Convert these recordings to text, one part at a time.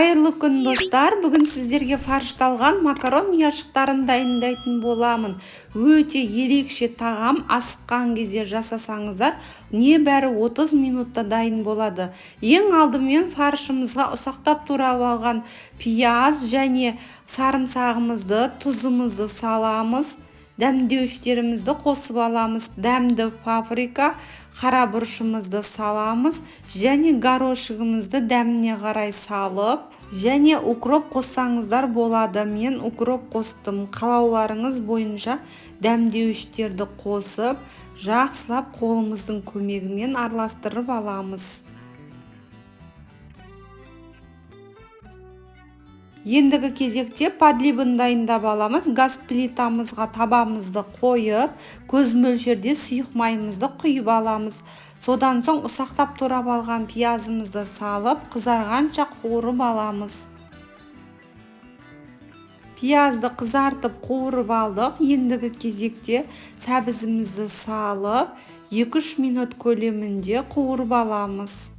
Қайырлы күн достар, бүгін сіздерге фаршталған макарон ұяшықтарын дайындайтын боламын. Өте ерекше тағам, асыққан кезде жасасаңыздар, небәрі 30 минутта дайын болады. Ең алдымен фаршымызға ұсақтап турап алған пияз және сарымсағымызды, тұзымызды саламыз. Дәмдеуіштерімізді қосып аламыз. Дәмді паприка, қара бұрышымызды саламыз және горошығымызды дәміне қарай салып, және укроп қоссаңыздар болады. Мен укроп қостым. Қалауларыңыз бойынша дәмдеуіштерді қосып, жақсылап қолымыздың көмегімен араластырып аламыз. Ендігі кезекте подлибін дайындап аламыз. Газ плитамызға табамызды қойып, көз мөлшерде сұйық майымызды құйып аламыз. Содан соң ұсақтап турап алған пиязымызды салып, қызарғанша қуырып аламыз. Пиязды қызартып қуырып алдық. Ендігі кезекте сәбізімізді салып, 2-3 минут көлемінде қуырып аламыз.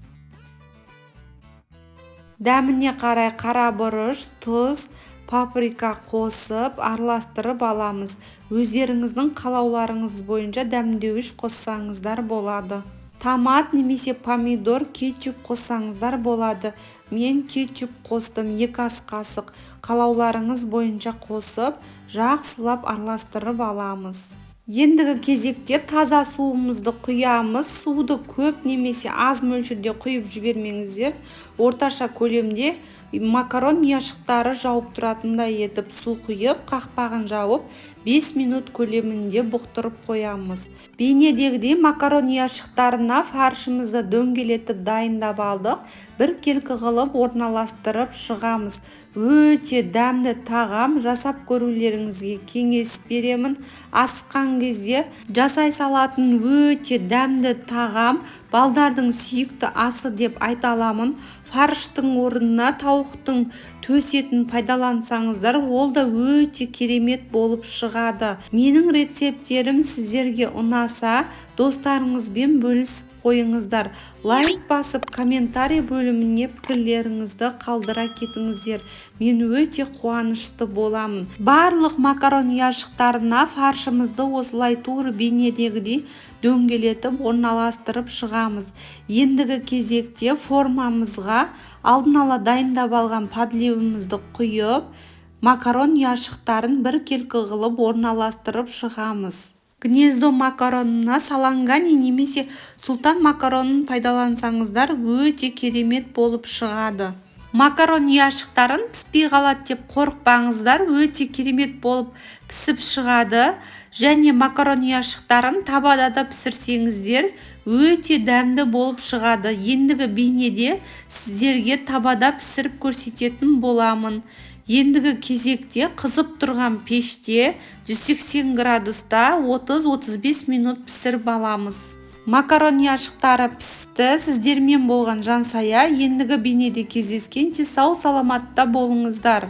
Дәміне қарай қара бұрыш, тұз, паприка қосып, араластырып аламыз. Өздеріңіздің қалауларыңыз бойынша дәмдеуіш қоссаңыздар болады. Томат немесе помидор, кетчуп қоссаңыздар болады. Мен кетчуп қостым, 2 ас қасық. Қалауларыңыз бойынша қосып, жақсылап араластырып аламыз. Ендігі кезекте таза суымызды құямыз. Суды көп немесе аз мөлшерде құйып жібермеңіздер. Орташа көлемде макарон ұяшықтары жауып тұратындай етіп су құйып, қақпағын жауып, 5 минут көлемінде бұқтырып қоямыз. Бейнедегідей макарон ұяшықтарына фаршымызды дөңгелетіп дайындап алдық. Бір келкі қылып орналастырып шығамыз. Өте дәмді тағам, жасап көрулеріңізге кеңес беремін. Асыққан кезде жасай салатын өте дәмді тағам, балдардың сүйікті асы деп айта аламын. Фарштың орнына тауықтың төс етін пайдалансаңыздар, ол да өте керемет болып шығады. Менің рецептерім сіздерге ұнаса, достарыңызбен бөлісіп қойыңыздар. Лайк басып, комментарий бөліміне пікірлеріңізді қалдыра кетіңіздер. Мен өте қуанышты боламын. Барлық макарон ұяшықтарына фаршымызды осылай тура бейнедегідей дөңгелетіп орналастырып шығамыз. Ендігі кезекте формамызға алдын ала дайындап алған подливымызды құйып, макарон ұяшықтарын бір келкі қылып орналастырып шығамыз. Гнездо макаронына салангани немесе султан макаронын пайдалансаңыздар, өте керемет болып шығады. Макарон ұяшықтарын піспей қалады деп қорықпаңыздар, өте керемет болып пісіп шығады. Және макарон ұяшықтарын табада пісірсеңіздер, өте дәмді болып шығады. Ендігі бейнеде сіздерге табада пісіріп көрсететін боламын. Ендігі кезекте қызып тұрған пеште 180 градуста 30-35 минут пісіріп аламыз. Макарон ұяшықтары пісті. Сіздермен болған Жансая. Ендігі бейнеде кездескенше сау саламатта болыңыздар.